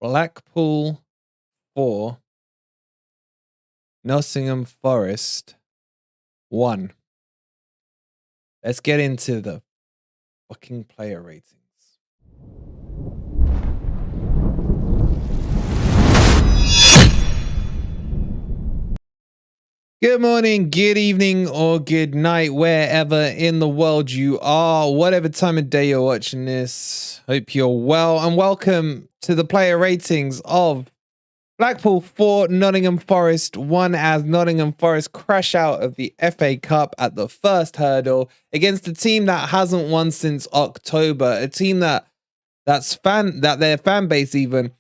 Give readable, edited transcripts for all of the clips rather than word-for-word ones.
Blackpool 4, Nottingham Forest 1. Let's get into the fucking player ratings. Good morning, good evening, or good night, wherever in the world you are, whatever time of day you're watching this. Hope you're well, and welcome to the player ratings of Blackpool 4, Nottingham Forest 1, as Nottingham Forest crash out of the FA Cup at the first hurdle against a team that hasn't won since October, a team that their fan base even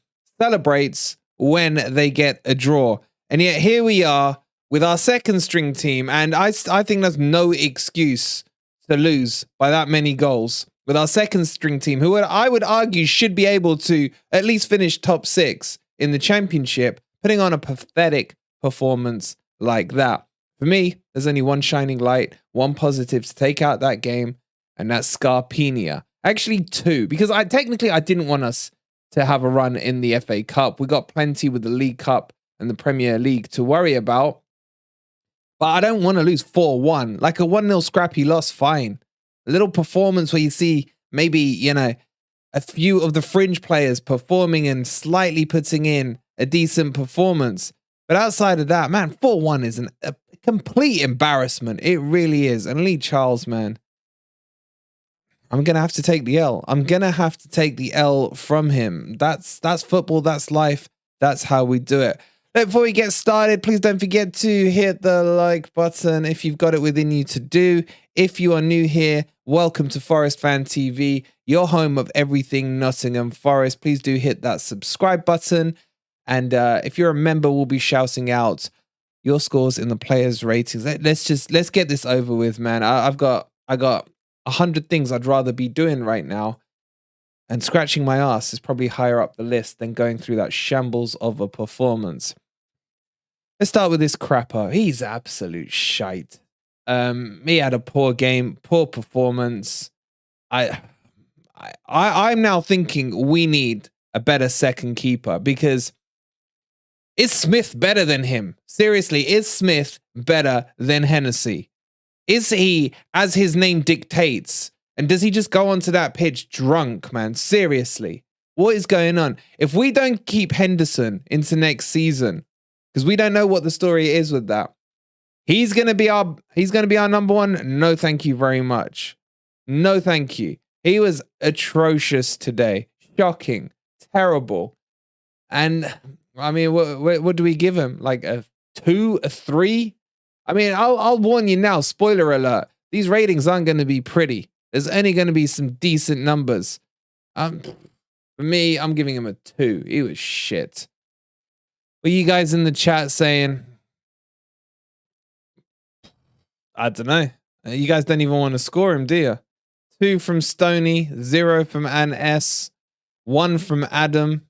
celebrates when they get a draw. And yet here we are with our second string team, and I think there's no excuse to lose by that many goals with our second string team, who I would argue should be able to at least finish top 6 in the championship, putting on a pathetic performance like that. For me, there's only one shining light, one positive to take out that game, and that's Scarpa. Actually, 2, because I didn't want us to have a run in the FA Cup. We got plenty with the League Cup and the Premier League to worry about. But I don't want to lose 4-1. Like a 1-0 scrappy loss, fine. A little performance where you see maybe, a few of the fringe players performing and slightly putting in a decent performance. But outside of that, man, 4-1 is a complete embarrassment. It really is. And Lee Charles, man, I'm going to have to take the L. I'm going to have to take the L from him. That's football. That's life. That's how we do it. Before we get started, please don't forget to hit the like button if you've got it within you to do. If you are new here, welcome to Forest Fan TV, your home of everything Nottingham Forest. Please do hit that subscribe button. And if you're a member, we'll be shouting out your scores in the players' ratings. Let's get this over with, man. I got 100 things I'd rather be doing right now. And scratching my ass is probably higher up the list than going through that shambles of a performance. Let's start with this crapper. He's absolute shite. He had a poor game, poor performance. I'm now thinking we need a better second keeper, because is Smith better than him? Seriously, is Smith better than Hennessey? Is he, as his name dictates, and does he just go onto that pitch drunk, man? Seriously, what is going on? If we don't keep Henderson into next season, because we don't know what the story is with that, he's gonna be our number one. No, thank you very much. No, thank you. He was atrocious today, shocking, terrible, and I mean, what do we give him? Like a 2, a 3? I mean, I'll warn you now. Spoiler alert: these ratings aren't going to be pretty. There's only going to be some decent numbers. For me, I'm giving him a 2. He was shit. Were you guys in the chat saying? I don't know. You guys don't even want to score him, do you? 2 from Stoney, 0 from Ann S, 1 from Adam.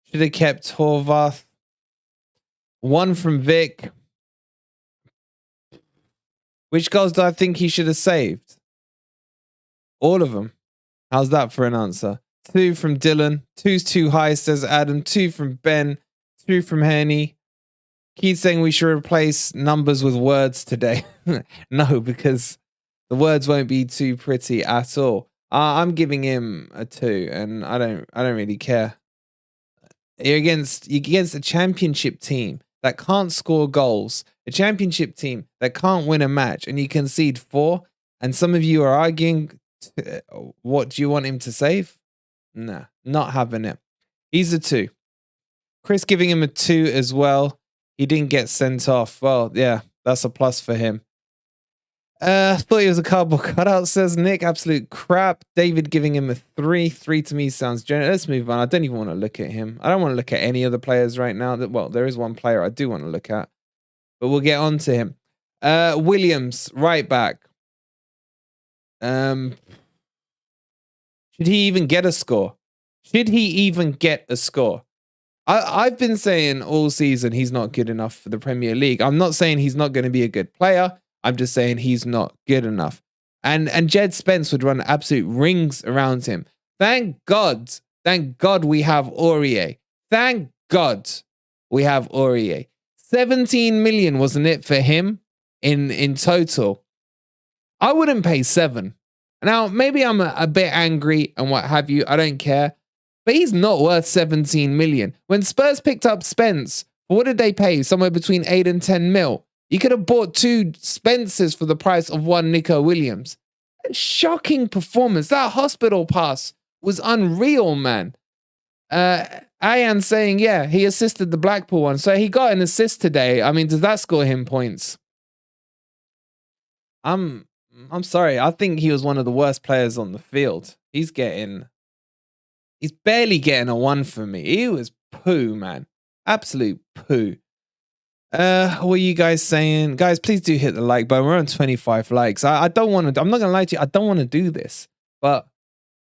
Should have kept Horvath. 1 from Vic. Which goals do I think he should have saved? All of them. How's that for an answer? 2 from Dylan. 2's too high, says Adam. 2 from Ben. 2 from Henny. Keith's saying we should replace numbers with words today. No, because the words won't be too pretty at all. I'm giving him a 2, and I don't really care. You're against a championship team that can't score goals, a championship team that can't win a match, and you concede 4. And some of you are arguing, what do you want him to save? Nah, not having it. He's a 2. Chris giving him a 2 as well. He didn't get sent off. Well, yeah, that's a plus for him. Thought he was a cardboard cutout, says Nick. Absolute crap. David giving him a 3. 3 to me sounds generous. Let's move on. I don't even want to look at him. I don't want to look at any other players right now. Well, there is one player I do want to look at, but we'll get on to him. Williams, right back. Should he even get a score? Should he even get a score? I've been saying all season he's not good enough for the Premier League. I'm not saying he's not going to be a good player. I'm just saying he's not good enough. And Jed Spence would run absolute rings around him. Thank God we have Aurier. Thank God we have Aurier. 17 million, wasn't it, for him in total? I wouldn't pay 7. Now, maybe I'm a bit angry and what have you. I don't care. But he's not worth 17 million. When Spurs picked up Spence, what did they pay? Somewhere between 8 and 10 mil. You could have bought 2 Spences for the price of 1 Nico Williams. Shocking performance. That hospital pass was unreal, man. Ayan saying, yeah, he assisted the Blackpool one. So he got an assist today. I mean, does that score him points? I'm sorry. I think he was one of the worst players on the field. He's barely getting a 1 for me. He was poo, man. Absolute poo. What are you guys saying? Guys, please do hit the like button. We're on 25 likes. I don't want to, I'm not going to lie to you. I don't want to do this. But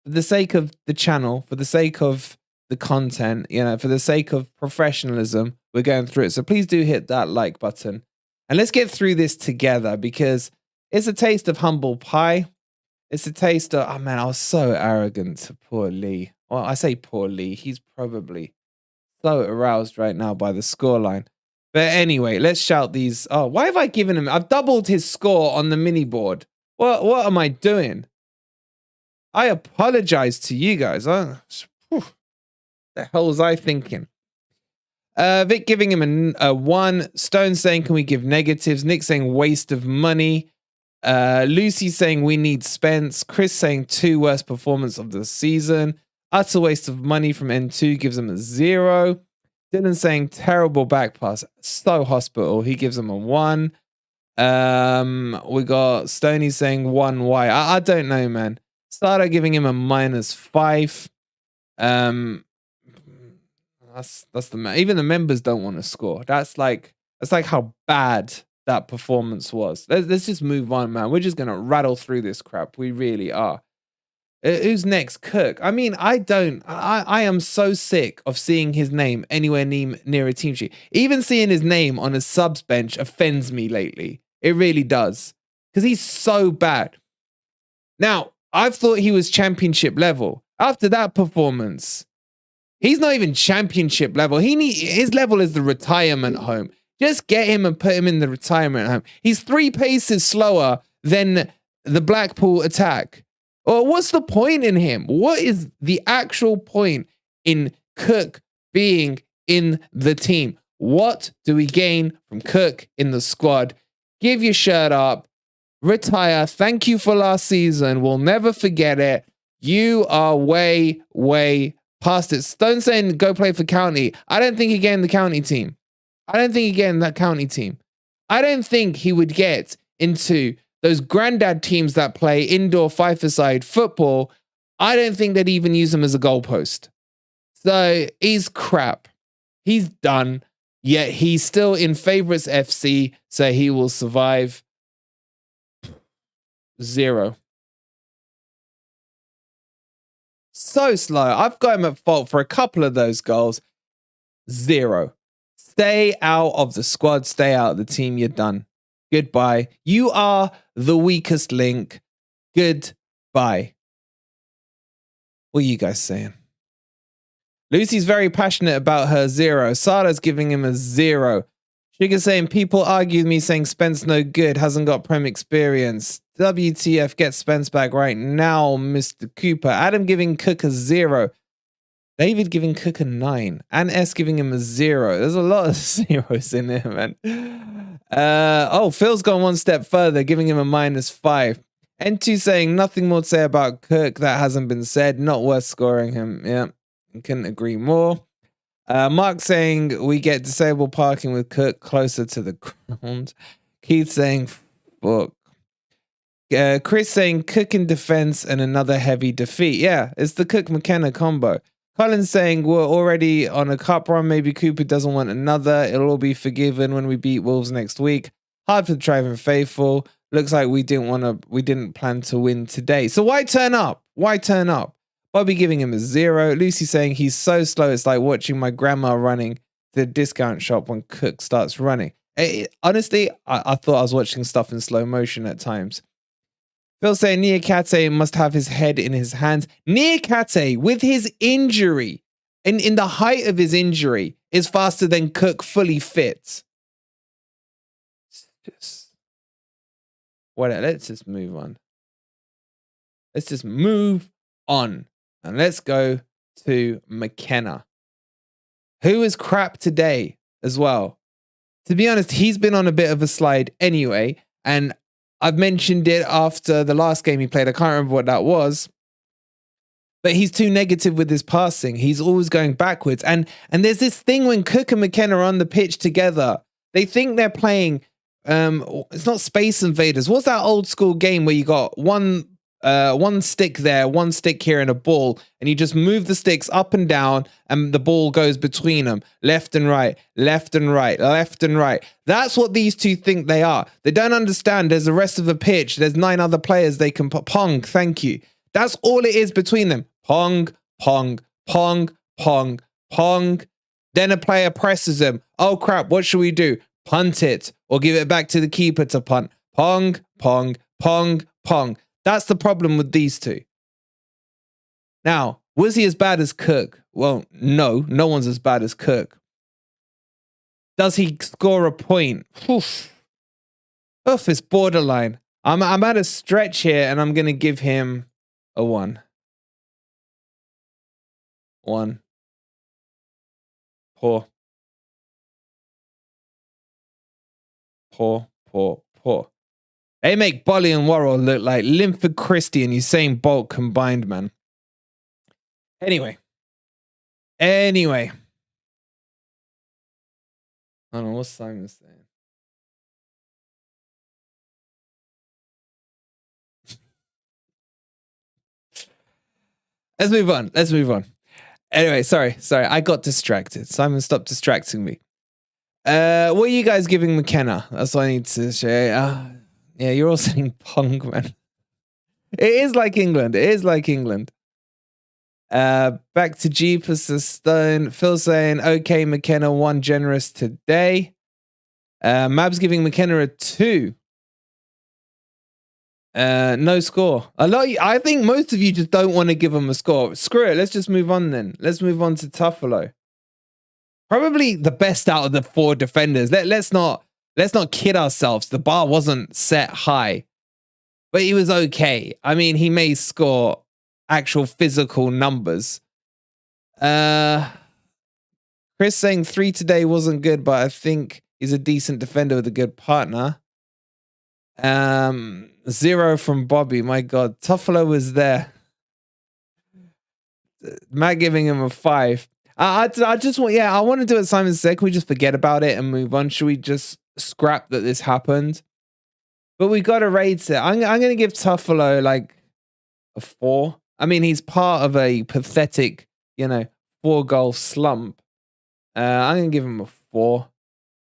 for the sake of the channel, for the sake of the content, you know, for the sake of professionalism, we're going through it. So please do hit that like button. And let's get through this together because it's a taste of humble pie. It's a taste of, oh man, I was so arrogant to poor Lee. Well, I say poor Lee. He's probably so aroused right now by the scoreline. But anyway, let's shout these. Oh, why have I given him? I've doubled his score on the mini board. What am I doing? I apologize to you guys. The hell was I thinking? Vic giving him a 1. Stone saying, can we give negatives? Nick saying waste of money. Lucy saying we need Spence. Chris saying 2 worst performance of the season. Utter waste of money from N2 gives him a 0. Dylan saying terrible back pass. So hospital. He gives him a 1. We got Stoney saying 1 Y. I don't know, man. Starter giving him a -5. That's the man. Even the members don't want to score. That's like how bad that performance was. Let's just move on, man. We're just gonna rattle through this crap. We really are. Who's next? Cook. I mean, I am so sick of seeing his name anywhere near a team sheet. Even seeing his name on a subs bench offends me lately. It really does. Because he's so bad. Now, I've thought he was championship level. After that performance, he's not even championship level. His level is the retirement home. Just get him and put him in the retirement home. He's 3 paces slower than the Blackpool attack. Or what's the point in him? What is the actual point in Cook being in the team? What do we gain from Cook in the squad? Give your shirt up. Retire. Thank you for last season. We'll never forget it. You are way, way past it. Stone saying go play for county. I don't think he get in the county team. I don't think he get in that county team. I don't think he would get into those granddad teams that play indoor five-a-side football. I don't think they'd even use him as a goalpost. So he's crap. He's done. Yet he's still in Favourites FC, so he will survive. 0. So slow. I've got him at fault for a couple of those goals. 0. Stay out of the squad. Stay out of the team. You're done. Goodbye. You are the weakest link. Goodbye. What are you guys saying? Lucy's very passionate about her 0. Sada's giving him a 0. Sugar saying, people argue with me saying Spence no good, hasn't got Prem experience. WTF, get Spence back right now, Mr. Cooper. Adam giving Cook a 0. David giving Cook a 9. And S giving him a 0. There's a lot of zeros in there, man. Phil's gone one step further, giving him a -5. N2 saying nothing more to say about Cook that hasn't been said. Not worth scoring him. Yeah, couldn't agree more. Mark saying we get disabled parking with Cook closer to the ground. Keith saying fuck. Chris saying Cook in defense and another heavy defeat. Yeah, it's the Cook McKenna combo. Colin saying we're already on a cup run. Maybe Cooper doesn't want another. It'll all be forgiven when we beat Wolves next week. Hard for the Triumphant Faithful. Looks like we didn't plan to win today. So why turn up? Why turn up? Bobby giving him a 0. Lucy saying he's so slow. It's like watching my grandma running to the discount shop when Cook starts running. Honestly, I thought I was watching stuff in slow motion at times. Phil saying Niakate must have his head in his hands. Niakate, with his injury in the height of his injury, is faster than Cook fully fit. Let's just move on. Let's just move on. And let's go to McKenna, who is crap today as well. To be honest, he's been on a bit of a slide anyway. And I've mentioned it after the last game he played. I can't remember what that was. But he's too negative with his passing. He's always going backwards. And there's this thing when Cook and McKenna are on the pitch together. They think they're playing, it's not Space Invaders. What's that old school game where you got one stick there, one stick here, and a ball, and you just move the sticks up and down, and the ball goes between them, left and right, left and right, left and right. That's what these two think they are. They don't understand there's the rest of the pitch. There's 9 other players they can put. Pong, thank you. That's all it is between them. Pong, pong, pong, pong, pong. Then a player presses him. Oh crap, what should we do? Punt it or give it back to the keeper to punt. Pong, pong, pong, pong. That's the problem with these two. Now, was he as bad as Cook? Well, no one's as bad as Cook. Does he score a point? Oof, it's borderline. I'm at a stretch here, and I'm going to give him a 1. 1. Poor. Poor, poor, poor. They make Bolly and Worrell look like Linford Christie and Usain Bolt combined, man. Anyway. I don't know what Simon's saying. Let's move on. Anyway, sorry. I got distracted. Simon, stop distracting me. What are you guys giving McKenna? That's what I need to share. Yeah, you're all saying Pong, man. It is like England. Back to Jeepers the Stone. Phil saying, okay, McKenna 1 generous today. Mab's giving McKenna a 2. No score. I think most of you just don't want to give him a score. Screw it. Let's just move on then. Let's move on to Toffolo. Probably the best out of the 4 defenders. Let's not kid ourselves. The bar wasn't set high, but he was okay. I mean, he may score actual physical numbers. Chris saying 3 today wasn't good, but I think he's a decent defender with a good partner. 0 from Bobby. My God, Toffolo was there. Matt giving him a 5. I want to do what Simon said. Can we just forget about it and move on? Should we just scrap that this happened? But we got to rate it. I'm going to give Toffolo like a 4. I mean, he's part of a pathetic, 4-goal slump. I'm going to give him a 4.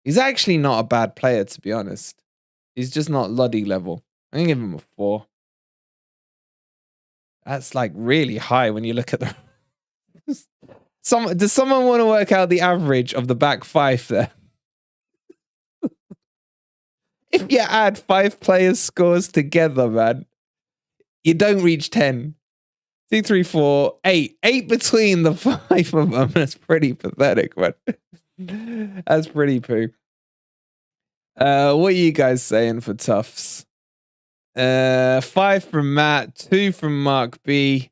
He's actually not a bad player, to be honest. He's just not Loddy level. I'm going to give him a 4. That's like really high when you look at the... Does someone want to work out the average of the back 5 there? If you add 5 players' scores together, man, you don't reach 10. 2, 3, 4, 8. 8 between the 5 of them. That's pretty pathetic, man. That's pretty poo. What are you guys saying for Tufts? 5 from Matt, 2 from Mark B.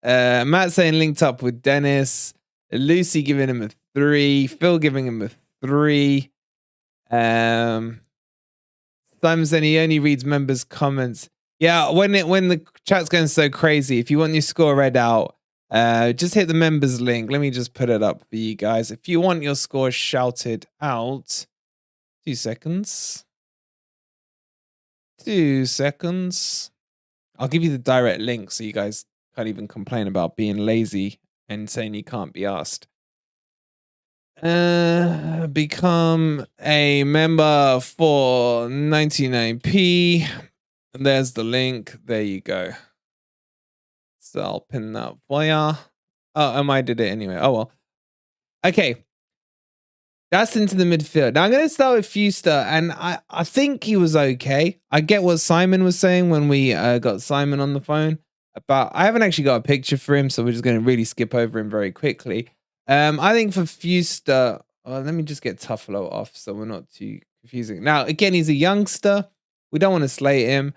Matt saying linked up with Dennis. Lucy giving him a 3. Phil giving him a 3. Simon saying he only reads members' comments. Yeah, when the chat's going so crazy, if you want your score read out, just hit the members link. Let me just put it up for you guys. If you want your score shouted out, 2 seconds. 2 seconds. I'll give you the direct link so you guys can't even complain about being lazy and saying you can't be asked. Become a member for 99p. And there's the link. There you go. So I'll pin that for ya. Oh, I did it anyway. Oh well. Okay. That's into the midfield. Now I'm going to start with Fewster, and I think he was okay. I get what Simon was saying when we got Simon on the phone. But I haven't actually got a picture for him, so we're just going to really skip over him very quickly. I think for Fewster, let me just get Toffolo off so we're not too confusing. Now, again, he's a youngster. We don't want to slate him.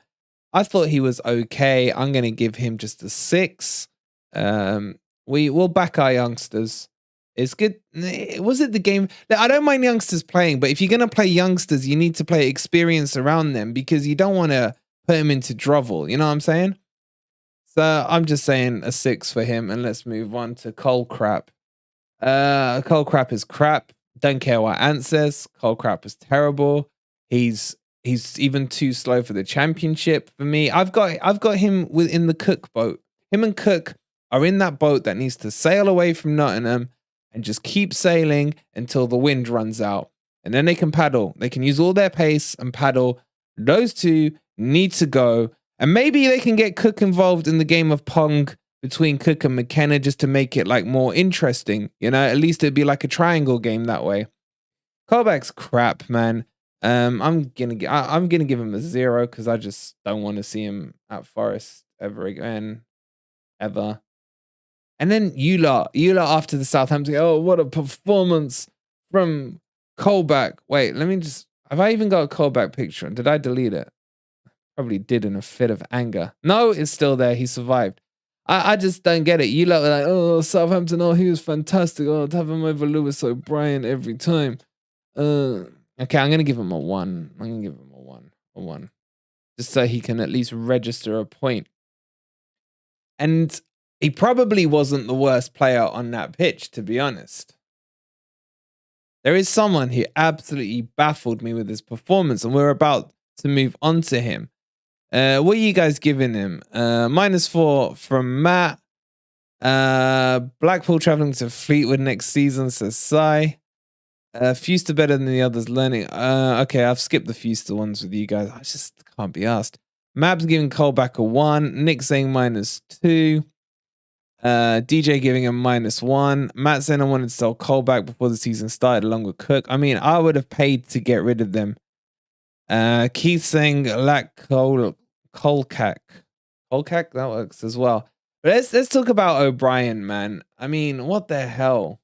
I thought he was okay. I'm going to give him just a 6. We'll back our youngsters. It's good. Was it the game? I don't mind youngsters playing, but if you're going to play youngsters, you need to play experience around them because you don't want to put him into trouble. You know what I'm saying? So I'm just saying a 6 for him, and let's move on to Cole Crap. Cole Crap is crap. Don't care what Ant says. Cole Crap is terrible. He's even too slow for the championship for me. I've got him within the Cook boat. Him and Cook are in that boat that needs to sail away from Nottingham and just keep sailing until the wind runs out. And then they can paddle. They can use all their pace and paddle. Those two need to go. And maybe they can get Cook involved in the game of Pong between Cook and McKenna just to make it like more interesting. You know, at least it'd be like a triangle game that way. Colback's crap, man. I'm gonna give him a 0 because I just don't want to see him at Forest ever again. Ever. And then you lot after the Southampton, oh, what a performance from Colback. Wait, let me just, have I even got a Colback picture? Did I delete it? Probably did in a fit of anger. No, it's still there. He survived. I just don't get it. You lot were like, oh, Southampton, oh, he was fantastic. Oh, to have him over Lewis O'Brien every time. Okay, I'm going to give him a 1. I'm going to give him a 1. A 1. Just so he can at least register a point. And he probably wasn't the worst player on that pitch, to be honest. There is someone who absolutely baffled me with his performance, and we're about to move on to him. What are you guys giving him? -4 from Matt. Blackpool traveling to Fleetwood next season, says Sai. Fewster better than the others learning. Okay, I've skipped the Fewster ones with you guys. I just can't be asked. Mab's giving Colback a 1. Nick saying -2. DJ giving him -1. Matt saying I wanted to sell Colback before the season started along with Cook. I mean, I would have paid to get rid of them. Keith saying lack Colcack. Colcack, that works as well. But let's talk about O'Brien, man. I mean, what the hell?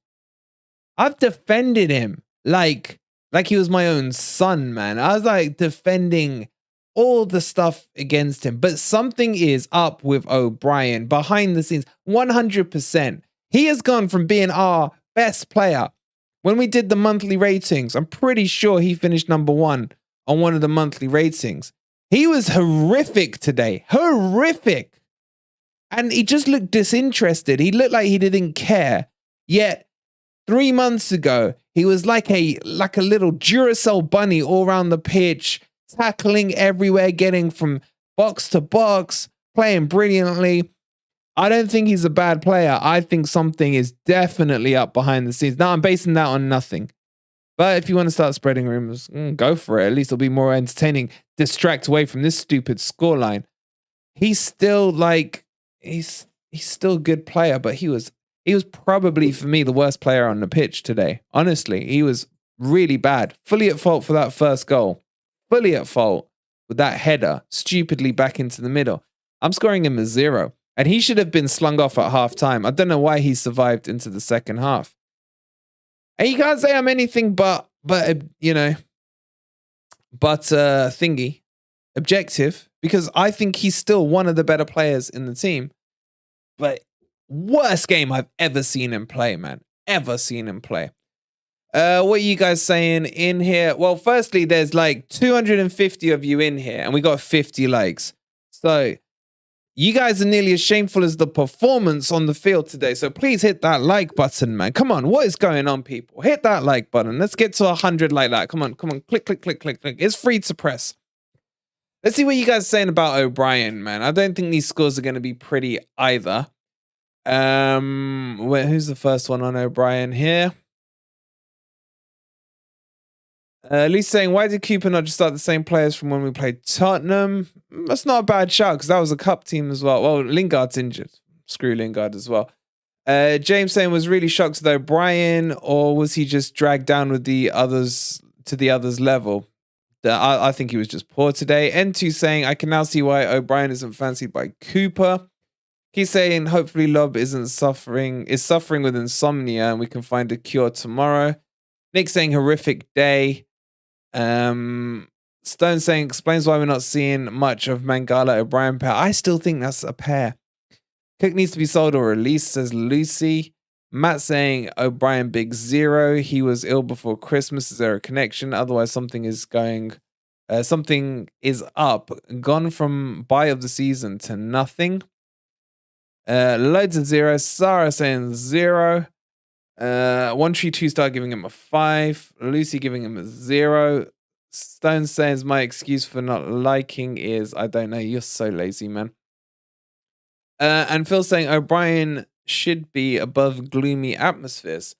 I've defended him like he was my own son, man. I was like defending all the stuff against him. But something is up with O'Brien behind the scenes. 100%. He has gone from being our best player. When we did the monthly ratings, I'm pretty sure he finished #1 on one of the monthly ratings. He was horrific today. Horrific. And he just looked disinterested. He looked like he didn't care. Yet 3 months ago, he was like a little Duracell bunny all around the pitch, tackling everywhere, getting from box to box, playing brilliantly. I don't think he's a bad player. I think something is definitely up behind the scenes. Now, I'm basing that on nothing. But if you want to start spreading rumors, go for it. At least it'll be more entertaining. Distract away from this stupid scoreline. He's still he's still a good player, but he was probably, for me, the worst player on the pitch today. Honestly, he was really bad. Fully at fault for that first goal. Fully at fault with that header, stupidly back into the middle. I'm scoring him a 0. And he should have been slung off at half time. I don't know why he survived into the second half. And you can't say I'm anything but thingy, objective, because I think he's still one of the better players in the team. But worst game I've ever seen him play, man. Ever seen him play. What are you guys saying in here? Well, firstly, there's like 250 of you in here, and we got 50 likes. So you guys are nearly as shameful as the performance on the field today. So please hit that like button, man. Come on, what is going on, people? Hit that like button. Let's get to 100 like that. Come on. Click, click, click, click, click. It's free to press. Let's see what you guys are saying about O'Brien, man. I don't think these scores are going to be pretty either. Who's the first one on O'Brien here? Lee's saying, why did Cooper not just start the same players from when we played Tottenham? That's not a bad shout, because that was a cup team as well. Well, Lingard's injured. Screw Lingard as well. James saying, was really shocked with O'Brien, or was he just dragged down with the others to the others' level? I think he was just poor today. N2 saying, I can now see why O'Brien isn't fancied by Cooper. He's saying hopefully Lob is suffering with insomnia and we can find a cure tomorrow. Nick saying horrific day. Stone saying explains why we're not seeing much of Mangala O'Brien pair. I still think that's a pair. Cook needs to be sold or released, says Lucy. Matt saying O'Brien big 0. He was ill before Christmas. Is there a connection? Otherwise, something is up. Gone from buy of the season to nothing. Loads of 0. Sarah saying 0. One Tree 2-star giving him a 5. Lucy giving him a 0. Stone says my excuse for not liking is I don't know. You're so lazy, man. And Phil saying O'Brien should be above gloomy atmospheres.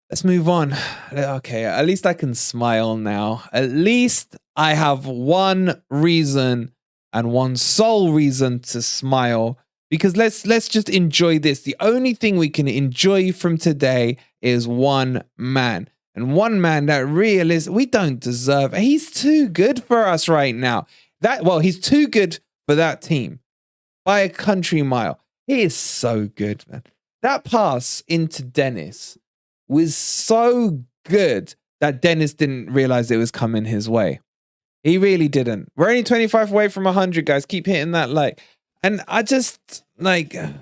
Let's move on. Okay, at least I can smile now. At least I have one reason and one sole reason to smile. Because let's just enjoy this. The only thing we can enjoy from today is one man. And one man that we don't deserve. He's too good for us right now. He's too good for that team by a country mile. He is so good, man. That pass into Dennis was so good that Dennis didn't realize it was coming his way. He really didn't. We're only 25 away from 100, guys. Keep hitting that like. And I just, do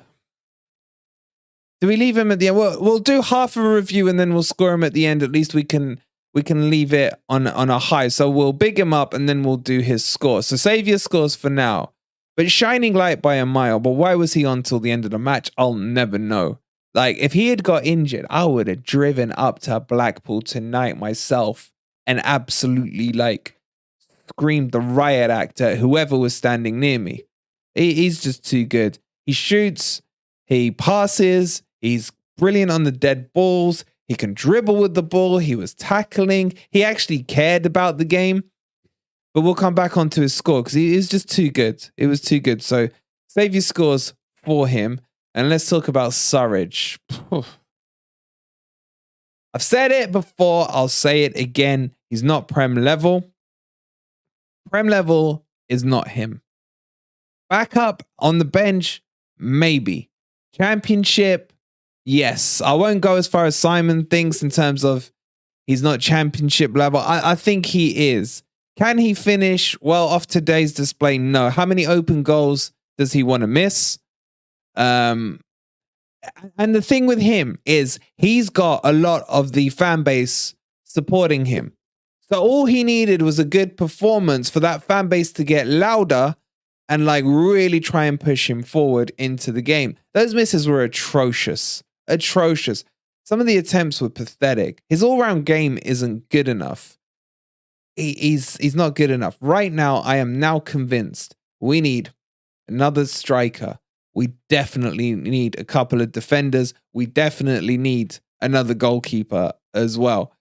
we leave him at the end? We'll do half of a review and then we'll score him at the end. At least we can leave it on a high. So we'll big him up and then we'll do his score. So save your scores for now. But shining light by a mile. But why was he on till the end of the match? I'll never know. If he had got injured, I would have driven up to Blackpool tonight myself and absolutely, screamed the riot act at whoever was standing near me. He's just too good. He shoots, he passes, he's brilliant on the dead balls, he can dribble with the ball, he was tackling, he actually cared about the game. But we'll come back onto his score because he is just too good. It was too good. So save your scores for him and let's talk about Surridge. I've said it before, I'll say it again. He's not Prem level. Prem level is not him. Backup on the bench, maybe. Championship, yes. I won't go as far as Simon thinks in terms of he's not championship level. I think he is. Can he finish? Well, off today's display, no. How many open goals does he want to miss? And the thing with him is he's got a lot of the fan base supporting him. So all he needed was a good performance for that fan base to get louder and really try and push him forward into the game. Those misses were atrocious. Atrocious. Some of the attempts were pathetic. His all-round game isn't good enough. He's not good enough. Right now, I am now convinced we need another striker. We definitely need a couple of defenders. We definitely need another goalkeeper as well.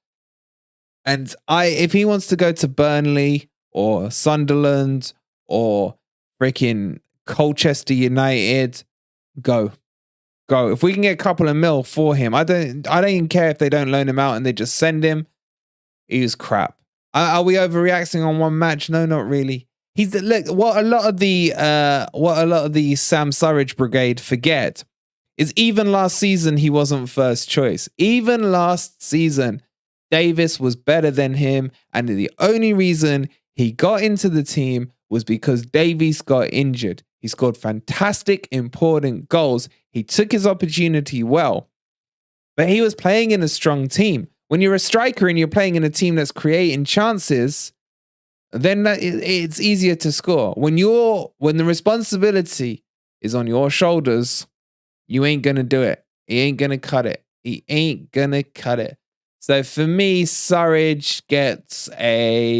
And if he wants to go to Burnley or Sunderland or freaking Colchester United, go. If we can get a couple of mil for him, I don't even care if they don't loan him out and they just send him. He's crap. Are we overreacting on one match? No, not really. What a lot of the Sam Surridge brigade forget is even last season he wasn't first choice. Even last season, Davis was better than him, and the only reason he got into the team was because Davies got injured. He scored fantastic, important goals. He took his opportunity well. But he was playing in a strong team. When you're a striker and you're playing in a team that's creating chances, then it's easier to score. When the responsibility is on your shoulders, you ain't going to do it. He ain't going to cut it. He ain't going to cut it. So for me, Surridge gets a...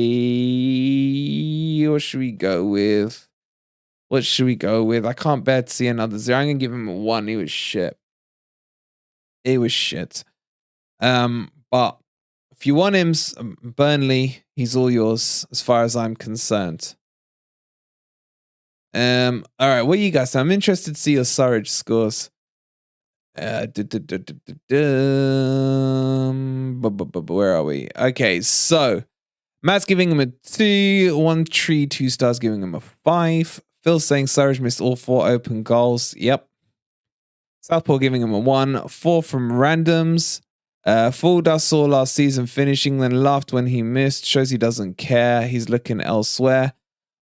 What should we go with? I can't bear to see another 0. I'm going to give him a 1. He was shit. But if you want him, Burnley, he's all yours as far as I'm concerned. All right, what you guys? I'm interested to see your Surridge scores. Where are we? Okay, so Matt's giving him a 2. One Tree 2 stars giving him a 5. Phil saying Surridge missed all 4 open goals. Yep. Southpaw giving him a 1. 4 from randoms. Fooled us all last season finishing, then laughed when he missed. Shows he doesn't care. He's looking elsewhere.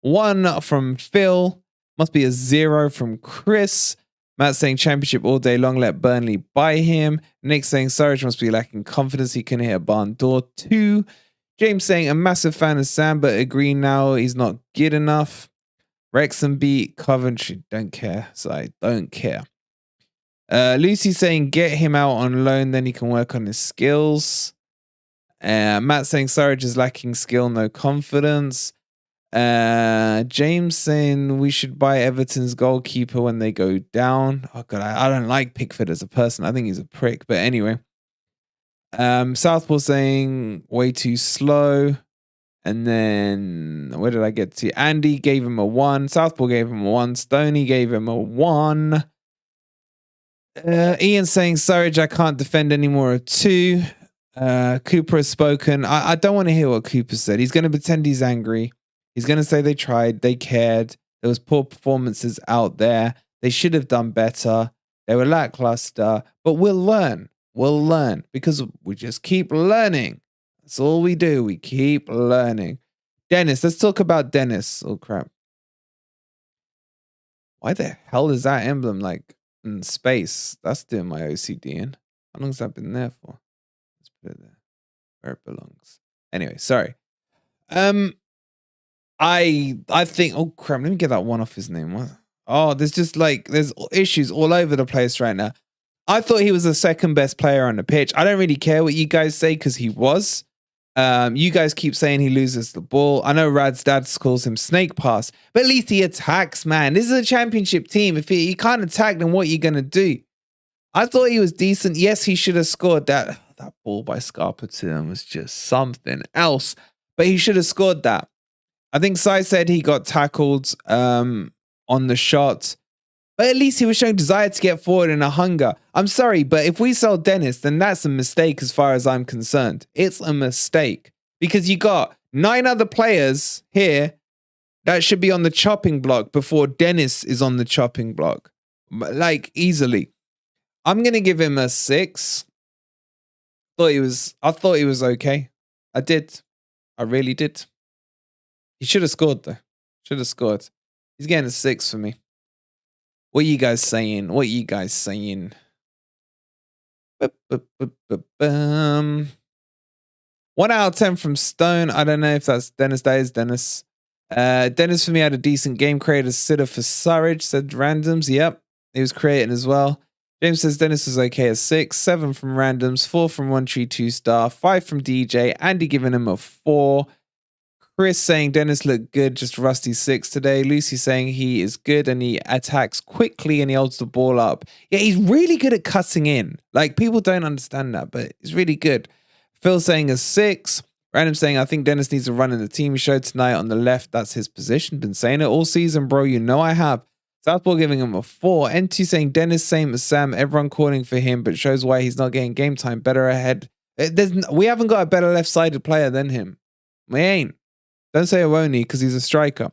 1 from Phil. Must be a 0 from Chris. Matt saying championship all day long, let Burnley buy him. Nick saying Surridge must be lacking confidence. He couldn't hit a barn door. 2. James saying a massive fan of Sam, but agree now he's not good enough. Wrexham beat Coventry. Don't care. So I don't care. Lucy saying get him out on loan, then he can work on his skills. Matt saying Surridge is lacking skill, no confidence. James saying we should buy Everton's goalkeeper when they go down. Oh god, I don't like Pickford as a person. I think he's a prick. But anyway. Southpaw saying way too slow. And then where did I get to? Andy gave him a 1. Southpaw gave him a 1. Stoney gave him a 1. Ian saying Surridge I can't defend anymore, a 2. Cooper has spoken. I don't want to hear what Cooper said. He's going to pretend he's angry. He's going to say they tried, they cared. There was poor performances out there. They should have done better. They were lackluster. But we'll learn. We'll learn because we just keep learning. That's all we do. We keep learning. Dennis, let's talk about Dennis. Oh, crap. Why the hell is that emblem like in space? That's doing my OCD in. How long has that been there for? Let's put it there where it belongs. Anyway, sorry. I think, oh, crap. Let me get that 1 off his name. What? Oh, there's issues all over the place right now. I thought he was the second best player on the pitch. I don't really care what you guys say because he was. You guys keep saying he loses the ball. I know Rad's dad calls him snake pass, but at least he attacks, man. This is a championship team. If he can't attack, then what are you going to do? I thought he was decent. Yes, he should have scored that. That ball by Scarpa to him was just something else, but he should have scored that. I think Sai said he got tackled on the shot. But at least he was showing desire to get forward and a hunger. I'm sorry, but if we sell Dennis, then that's a mistake as far as I'm concerned. It's a mistake. Because you got 9 other players here that should be on the chopping block before Dennis is on the chopping block. Like, easily. I'm going to give him a 6. I thought he was okay. I did. I really did. He should have scored, though. Should have scored. He's getting a 6 for me. What are you guys saying? 1 out of 10 from Stone. I don't know if that's Dennis. That is Dennis. Dennis for me had a decent game. Created a sitter for Surridge. Said randoms. Yep. He was creating as well. James says Dennis was okay at 6. 7 from randoms. 4 from One Tree 2 Star. 5 from DJ. Andy giving him a 4. Chris saying Dennis looked good, just rusty 6 today. Lucy saying he is good and he attacks quickly and he holds the ball up. Yeah, he's really good at cutting in. Like, people don't understand that, but he's really good. Phil saying a 6. Random saying, I think Dennis needs a run in the team. He showed tonight on the left. That's his position. Been saying it all season, bro. You know I have. Southpaw giving him a 4. N2 saying Dennis same as Sam. Everyone calling for him, but shows why he's not getting game time. Better ahead. We haven't got a better left-sided player than him. We ain't. Don't say Awoni because he's a striker.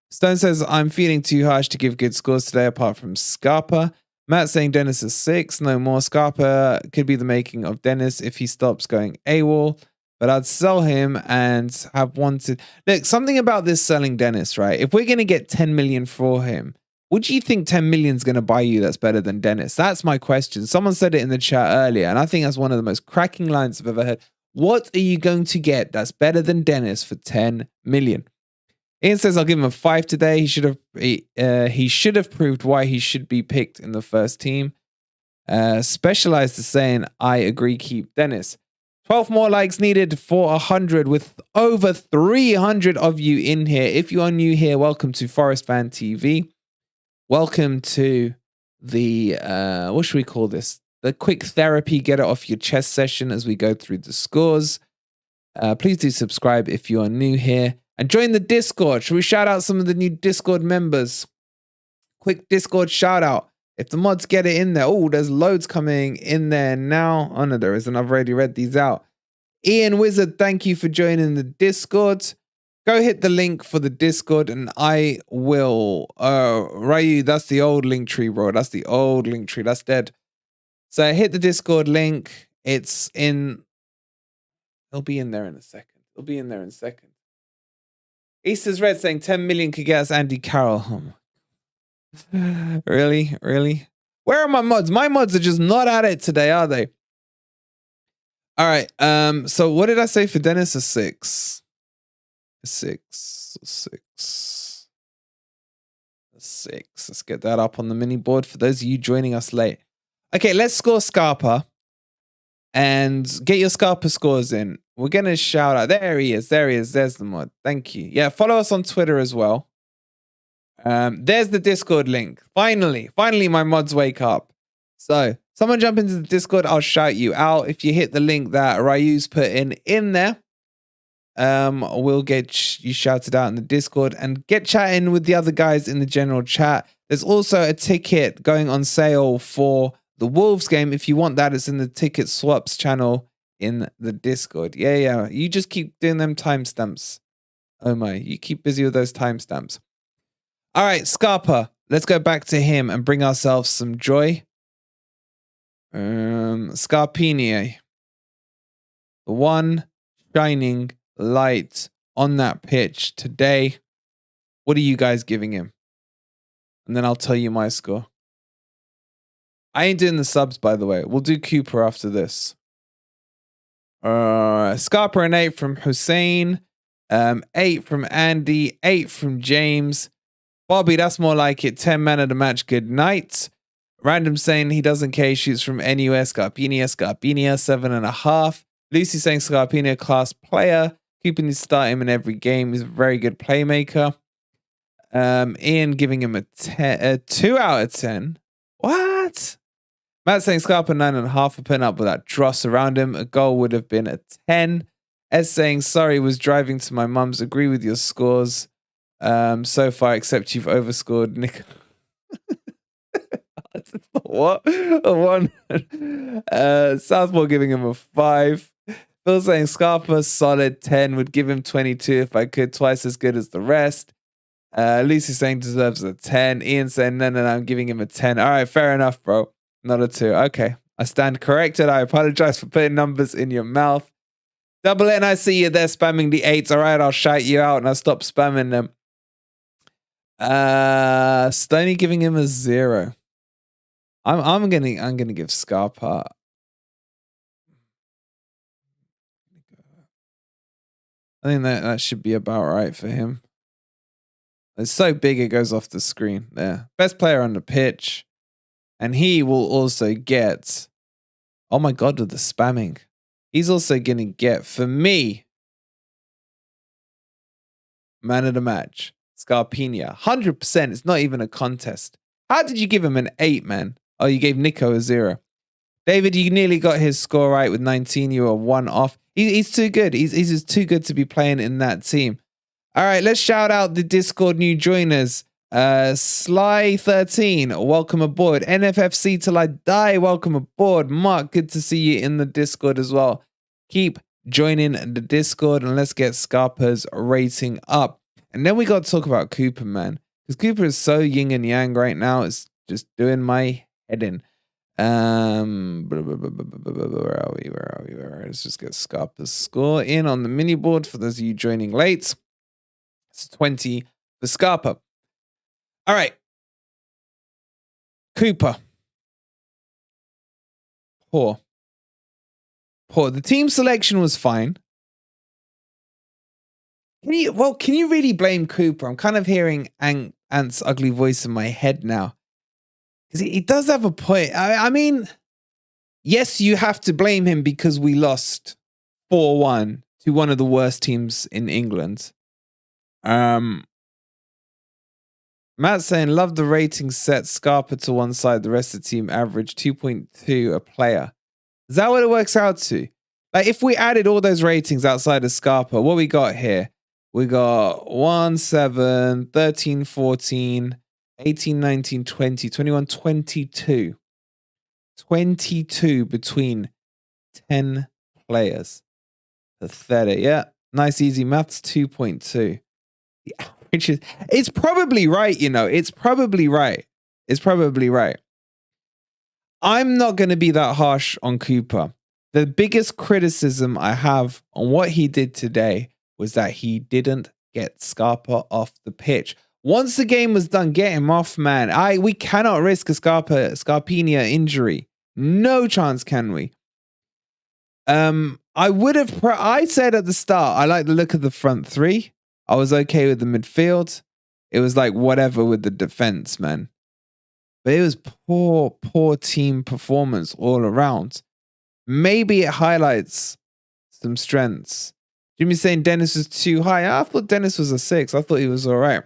Stone says, I'm feeling too harsh to give good scores today apart from Scarpa. Matt saying Dennis is 6. No more. Scarpa could be the making of Dennis if he stops going AWOL. But I'd sell him and have wanted... Look, something about this selling Dennis, right? If we're going to get 10 million for him, would you think 10 million is going to buy you that's better than Dennis? That's my question. Someone said it in the chat earlier, and I think that's one of the most cracking lines I've ever heard. What are you going to get that's better than Dennis for 10 million? Ian says, I'll give him a 5 today. He should have proved why he should be picked in the first team. Specialized is saying, I agree, keep Dennis. 12 more likes needed for 100 with over 300 of you in here. If you are new here, welcome to Forest Fan TV. Welcome to the, what should we call this? The quick therapy, get it off your chest session as we go through the scores. Please do subscribe if you are new here. And join the Discord. Should we shout out some of the new Discord members? Quick Discord shout out. If the mods get it in there. Oh, there's loads coming in there now. Oh, no, there isn't. I've already read these out. Ian Wizard, thank you for joining the Discord. go hit the link for the Discord and I will, Ryu, that's the old link tree, bro. That's the old link tree. That's dead. So hit the Discord link. It's in, it'll be in there in a second. It'll be in there in a second. Easter's Red saying 10 million could get us Andy Carroll. Really? Really? Where are my mods? My mods are just not at it today, are they? All right. So what did I say for Dennis? A 6. A 6. A 6. A 6. Let's get that up on the mini board for those of you joining us late. Okay, let's score Scarpa. And get your Scarpa scores in. We're going to shout out. There he is. There he is. There's the mod. Thank you. Yeah, follow us on Twitter as well. There's the Discord link. Finally my mods wake up. So someone jump into the Discord. I'll shout you out. If you hit the link that Ryu's put in there, we'll get you shouted out in the Discord and get chatting with the other guys in the general chat. There's also a ticket going on sale for the Wolves game. If you want that, it's in the ticket swaps channel in the Discord. Yeah. You just keep doing them timestamps. Oh my, you keep busy with those timestamps. All right, Scarpa. Let's go back to him and bring ourselves some joy. Scarpini. The one shining light on that pitch today. What are you guys giving him? And then I'll tell you my score. I ain't doing the subs, by the way. We'll do Cooper after this. Scarpa an 8 from Hussein. 8 from Andy. 8 from James. Bobby, that's more like it. 10 man of the match. Good night. Random saying he doesn't care. Shoots from anywhere. Scarpinia. 7.5. Lucy saying Scarpinia class player. Keeping his start him in every game. He's a very good playmaker. Ian giving him a 2 out of 10. What? Matt saying Scarpa 9.5 for putting up with that dross around him. A goal would have been a 10. Ed saying sorry, was driving to my mum's. Agree with your scores. So far, except you've overscored Nick. What? A 1. Southmore giving him a 5. Phil saying Scarpa solid 10. Would give him 22 if I could. Twice as good as the rest. Lucy saying deserves a 10. Ian saying no, I'm giving him a 10. All right, fair enough, bro. Not a 2. Okay, I stand corrected. I apologize for putting numbers in your mouth. Double N, I see you there spamming the 8s. All right, I'll shout you out and I'll stop spamming them. Stoney giving him a 0. I'm gonna give Scarpa. I think that should be about right for him. It's so big it goes off the screen. There, best player on the pitch, and he will also get. Oh my god, with the spamming, he's also gonna get for me. Man of the match, Scarpinia, 100%. It's not even a contest. How did you give him an 8, man? Oh, you gave Nico a 0. David, you nearly got his score right with 19. You were 1 off. He's too good. He's just too good to be playing in that team. All right, let's shout out the Discord new joiners. Sly13, welcome aboard. NFFC till I die, welcome aboard. Mark, good to see you in the Discord as well. Keep joining the Discord and let's get Scarpa's rating up. And then we got to talk about Cooper, man. Because Cooper is so yin and yang right now. It's just doing my head in. Where are we? Let's just get Scarpa's score in on the mini board for those of you joining late. It's 20 for Scarpa. All right. Cooper. Poor. The team selection was fine. Can you really blame Cooper? I'm kind of hearing Ant's ugly voice in my head now. Because he does have a point. I mean, yes, you have to blame him because we lost 4-1 to one of the worst teams in England. Matt saying, love the rating set. Scarpa to one side, the rest of the team average 2.2 a player. Is that what it works out to? Like, if we added all those ratings outside of Scarpa, what we got here? We got 1, 7, 13, 14, 18, 19, 20, 21, 22. 22 between 10 players. Pathetic. Yeah, Nice, easy maths, 2.2. The average is, it's probably right, you know. It's probably right. It's probably right. I'm not going to be that harsh on Cooper. The biggest criticism I have on what he did today was that he didn't get Scarpa off the pitch. Once the game was done, get him off, man. We cannot risk a Scarpinia injury. No chance can we. I said at the start, I like the look of the front three. I was okay with the midfield. It was like whatever with the defense, man. But it was poor team performance all around. Maybe it highlights some strengths. Jimmy's saying Dennis was too high. I thought Dennis was a 6. I thought he was all right.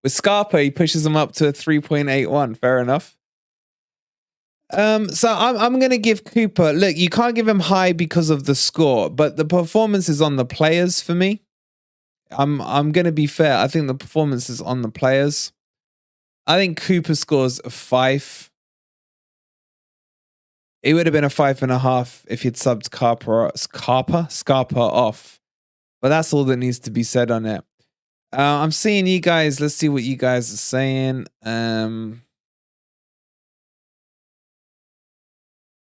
With Scarpa, he pushes him up to a 3.81. Fair enough. So I'm going to give Cooper... Look, you can't give him high because of the score, but the performance is on the players for me. I'm going to be fair. I think the performance is on the players. I think Cooper scores a 5. It would have been a 5.5 if he'd subbed Scarpa off. But that's all that needs to be said on it. I'm seeing you guys. Let's see what you guys are saying.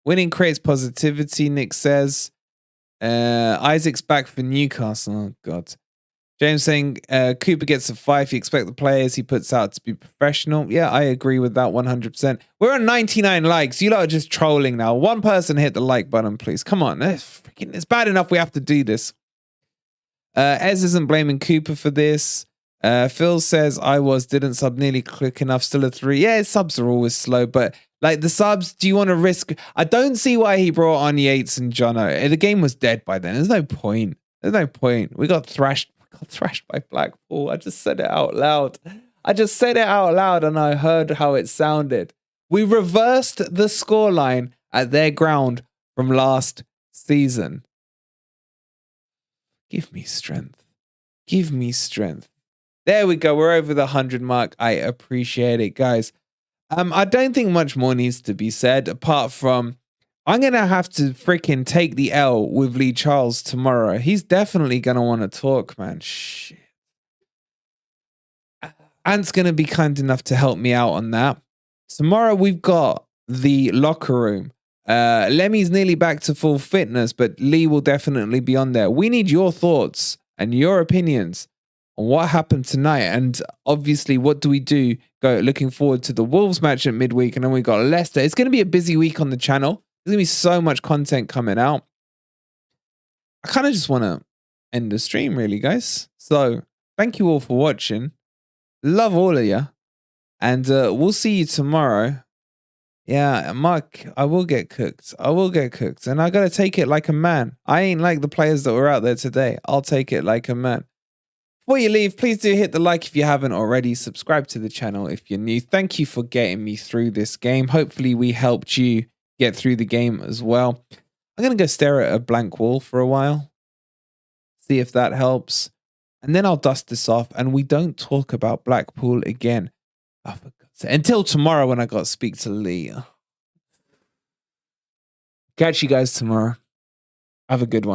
Winning creates positivity, Nick says. Isaac's back for Newcastle. Oh, God. James saying Cooper gets a 5. You expect the players he puts out to be professional. Yeah, I agree with that 100%. We're on 99 likes. You lot are just trolling now. One person hit the like button, please. Come on. It's bad enough we have to do this. Ez isn't blaming Cooper for this. Phil says didn't sub nearly quick enough. Still a 3. Yeah, subs are always slow, but like the subs, do you want to risk? I don't see why he brought on Yates and Jono. The game was dead by then. There's no point. We got thrashed by Blackpool. I just said it out loud. And I heard how it sounded. We reversed the scoreline at their ground from last season. Give me strength. There we go. We're over the 100 mark. I appreciate it, guys. I don't think much more needs to be said apart from I'm going to have to freaking take the L with Lee Charles tomorrow. He's definitely going to want to talk, man. Shit. Ant's going to be kind enough to help me out on that. Tomorrow we've got the locker room. Lemmy's nearly back to full fitness, but Lee will definitely be on there. We need your thoughts and your opinions on what happened tonight. And obviously, what do we do? Looking forward to the Wolves match at midweek, and then we got Leicester. It's going to be a busy week on the channel. There's going to be so much content coming out. I kind of just want to end the stream, really, guys. So thank you all for watching. Love all of you. And we'll see you tomorrow. Yeah, Mark, I will get cooked. And I got to take it like a man. I ain't like the players that were out there today. I'll take it like a man. Before you leave, please do hit the like if you haven't already. Subscribe to the channel if you're new. Thank you for getting me through this game. Hopefully we helped you get through the game as well. I'm going to go stare at a blank wall for a while. See if that helps. And then I'll dust this off and we don't talk about Blackpool again. Oh, for God's sake. Until tomorrow when I got to speak to Lee. Catch you guys tomorrow. Have a good one.